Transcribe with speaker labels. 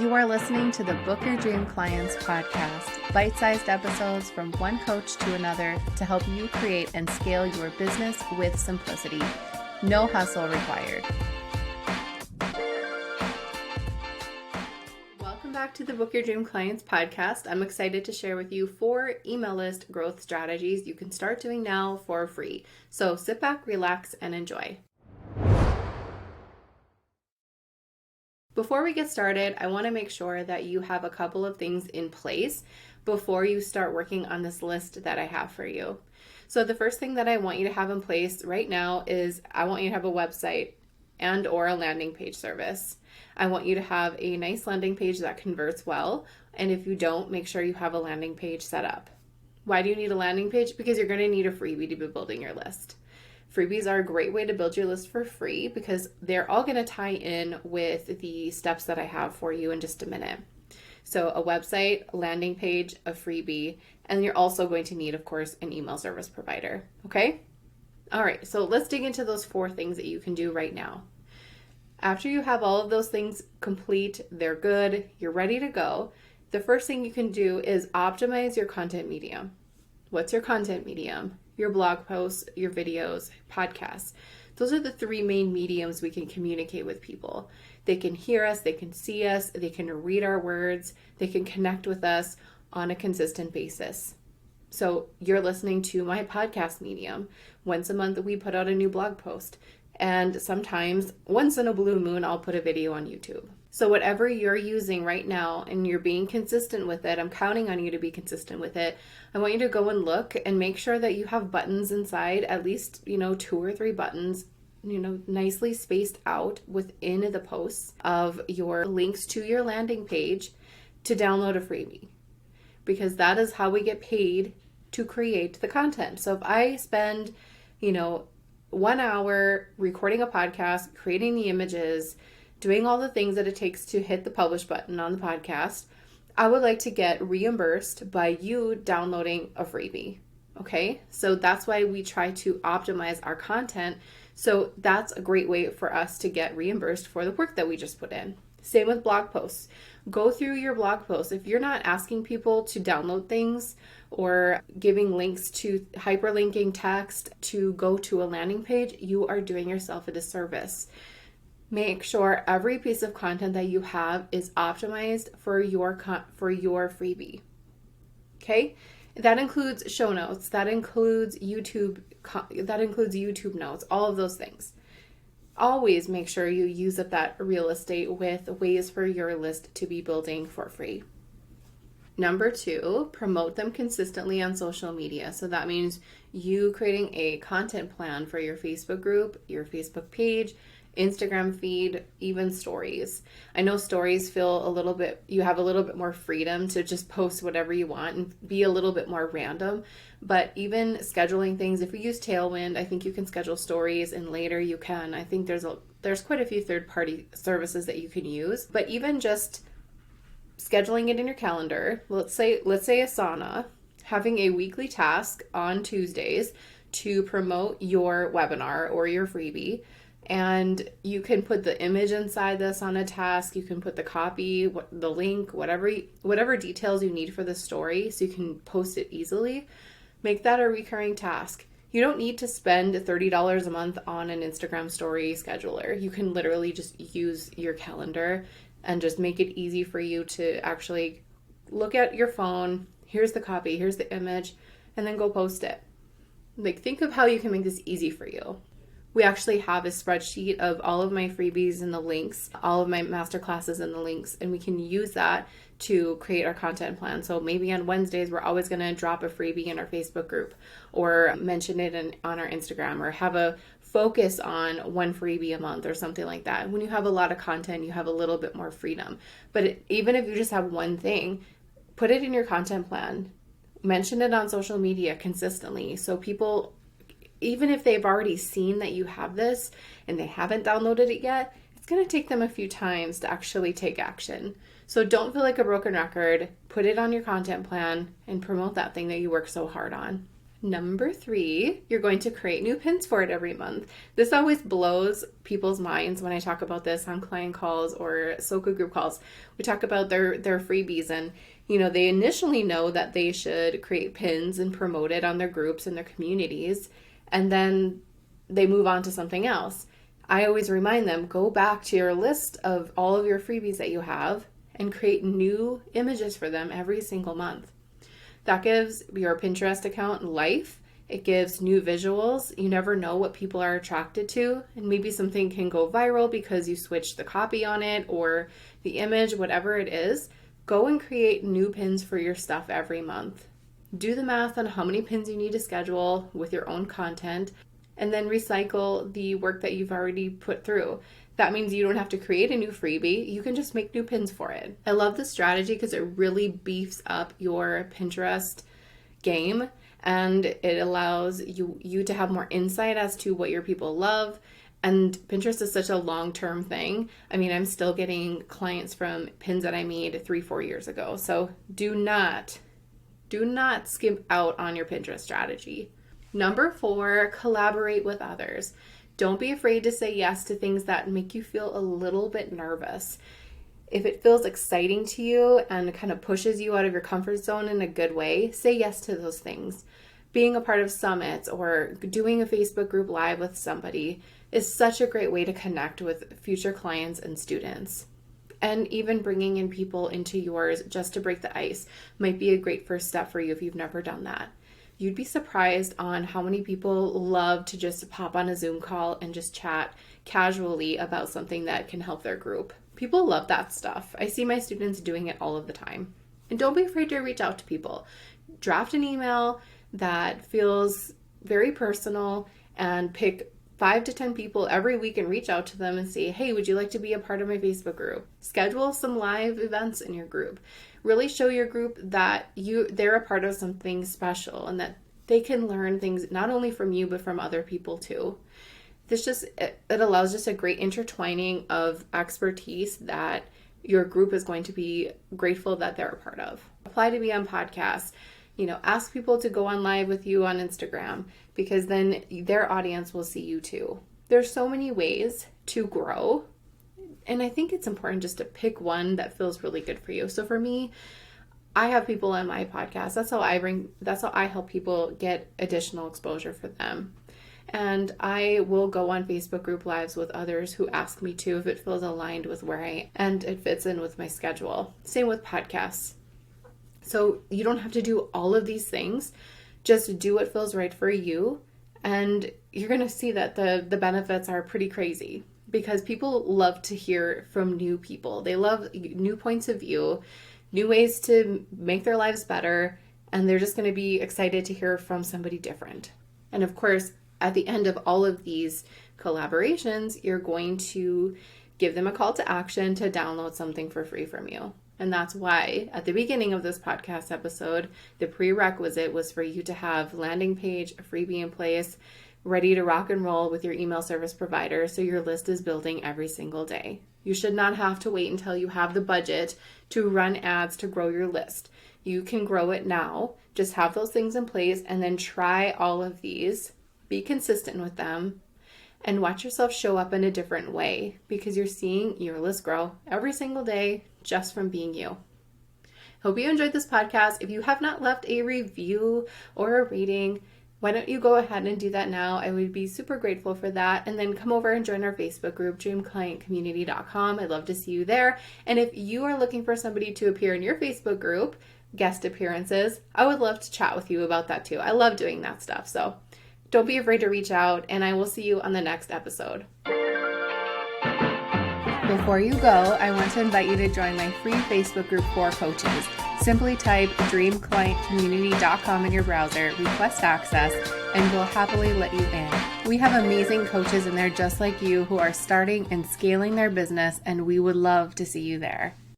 Speaker 1: You are listening to the Book Your Dream Clients podcast, bite-sized episodes from one coach to another to help you create and scale your business with simplicity. No hustle required. Welcome back to the Book Your Dream Clients podcast. I'm excited to share with you 4 email list growth strategies you can start doing now for free. So sit back, relax, and enjoy. Before we get started, I want to make sure that you have a couple of things in place before you start working on this list that I have for you. So the first thing that I want you to have in place right now is I want you to have a website and or a landing page service. I want you to have a nice landing page that converts well. And if you don't, make sure you have a landing page set up. Why do you need a landing page? Because you're going to need a freebie to be building your list. Freebies are a great way to build your list for free because they're all going to tie in with the steps that I have for you in just a minute. So a website, landing page, a freebie, and you're also going to need, of course, an email service provider. Okay? All right, so let's dig into those 4 things that you can do right now. After you have all of those things complete, they're good, you're ready to go, the first thing you can do is optimize your content medium. What's your content medium? Your blog posts, your videos, podcasts. Those are the 3 main mediums we can communicate with people. They can hear us, they can see us, they can read our words, they can connect with us on a consistent basis. So you're listening to my podcast medium. Once a month we put out a new blog post. And sometimes, once in a blue moon, I'll put a video on YouTube. So whatever you're using right now and you're being consistent with it, I'm counting on you to be consistent with it. I want you to go and look and make sure that you have buttons inside, at least, 2 or 3 buttons, nicely spaced out within the posts of your links to your landing page to download a freebie. Because that is how we get paid to create the content. So if I spend, 1 hour recording a podcast, creating the images, doing all the things that it takes to hit the publish button on the podcast, I would like to get reimbursed by you downloading a freebie. Okay? So that's why we try to optimize our content. So that's a great way for us to get reimbursed for the work that we just put in. Same with blog posts. Go through your blog posts. If you're not asking people to download things or giving links to hyperlinking text to go to a landing page, you are doing yourself a disservice. Make sure every piece of content that you have is optimized for your freebie. Okay? That includes show notes, that includes YouTube notes, all of those things. Always make sure you use up that real estate with ways for your list to be building for free. Number 2, promote them consistently on social media. So that means you creating a content plan for your Facebook group, your Facebook page, Instagram feed, even stories. I know stories feel you have a little bit more freedom to just post whatever you want and be a little bit more random. But even scheduling things, if you use Tailwind, I think you can schedule stories and later you can. I think there's quite a few third-party services that you can use. But even just scheduling it in your calendar, let's say Asana, having a weekly task on Tuesdays to promote your webinar or your freebie. And you can put the image inside this on a task. You can put the copy, the link, whatever details you need for the story so you can post it easily. Make that a recurring task. You don't need to spend $30 a month on an Instagram story scheduler. You can literally just use your calendar and just make it easy for you to actually look at your phone. Here's the copy, here's the image, and then go post it. Think of how you can make this easy for you. We actually have a spreadsheet of all of my freebies and the links, all of my masterclasses and the links, and we can use that to create our content plan. So maybe on Wednesdays, we're always going to drop a freebie in our Facebook group or mention it on our Instagram or have a focus on 1 freebie a month or something like that. When you have a lot of content, you have a little bit more freedom. But even if you just have one thing, put it in your content plan. Mention it on social media consistently so people, even if they've already seen that you have this and they haven't downloaded it yet, it's going to take them a few times to actually take action. So don't feel like a broken record. Put it on your content plan and promote that thing that you work so hard on. Number 3, you're going to create new pins for it every month. This always blows people's minds when I talk about this on client calls or Soka group calls. We talk about their freebies, and they initially know that they should create pins and promote it on their groups and their communities, and then they move on to something else. I always remind them, go back to your list of all of your freebies that you have and create new images for them every single month. That gives your Pinterest account life. It gives new visuals. You never know what people are attracted to, and maybe something can go viral because you switched the copy on it or the image, whatever it is. Go and create new pins for your stuff every month. Do the math on how many pins you need to schedule with your own content, and then recycle the work that you've already put through. That means you don't have to create a new freebie. You can just make new pins for it. I love this strategy because it really beefs up your Pinterest game, and it allows you to have more insight as to what your people love. And Pinterest is such a long-term thing. I mean, I'm still getting clients from pins that I made 3-4 years ago. So do not skimp out on your Pinterest strategy. Number 4, collaborate with others. Don't be afraid to say yes to things that make you feel a little bit nervous. If it feels exciting to you and kind of pushes you out of your comfort zone in a good way, say yes to those things. Being a part of summits or doing a Facebook group live with somebody is such a great way to connect with future clients and students. And even bringing in people into yours just to break the ice might be a great first step for you if you've never done that. You'd be surprised on how many people love to just pop on a Zoom call and just chat casually about something that can help their group. People love that stuff. I see my students doing it all of the time. And don't be afraid to reach out to people. Draft an email that feels very personal and pick 5 to 10 people every week and reach out to them and say, hey, would you like to be a part of my Facebook group? Schedule some live events in your group. Really show your group that they're a part of something special and that they can learn things not only from you, but from other people too. It allows just a great intertwining of expertise that your group is going to be grateful that they're a part of. Apply to be on podcasts. Ask people to go on live with you on Instagram, because then their audience will see you too. There's so many ways to grow, and I think it's important just to pick one that feels really good for you. So for me, I have people on my podcast. That's how I help people get additional exposure for them. And I will go on Facebook group lives with others who ask me to if it feels aligned with where I am and it fits in with my schedule. Same with podcasts. So you don't have to do all of these things. Just do what feels right for you. And you're going to see that the benefits are pretty crazy, because people love to hear from new people. They love new points of view, new ways to make their lives better. And they're just going to be excited to hear from somebody different. And of course, at the end of all of these collaborations, you're going to give them a call to action to download something for free from you. And that's why at the beginning of this podcast episode, the prerequisite was for you to have landing page, a freebie in place, ready to rock and roll with your email service provider so your list is building every single day. You should not have to wait until you have the budget to run ads to grow your list. You can grow it now. Just have those things in place and then try all of these. Be consistent with them and watch yourself show up in a different way, because you're seeing your list grow every single day just from being you. Hope you enjoyed this podcast. If you have not left a review or a rating, why don't you go ahead and do that now? I would be super grateful for that. And then come over and join our Facebook group, dreamclientcommunity.com. I'd love to see you there. And if you are looking for somebody to appear in your Facebook group, guest appearances, I would love to chat with you about that too. I love doing that stuff. So don't be afraid to reach out, and I will see you on the next episode. Before you go, I want to invite you to join my free Facebook group for coaches. Simply type dreamclientcommunity.com in your browser, request access, and we'll happily let you in. We have amazing coaches in there just like you who are starting and scaling their business, and we would love to see you there.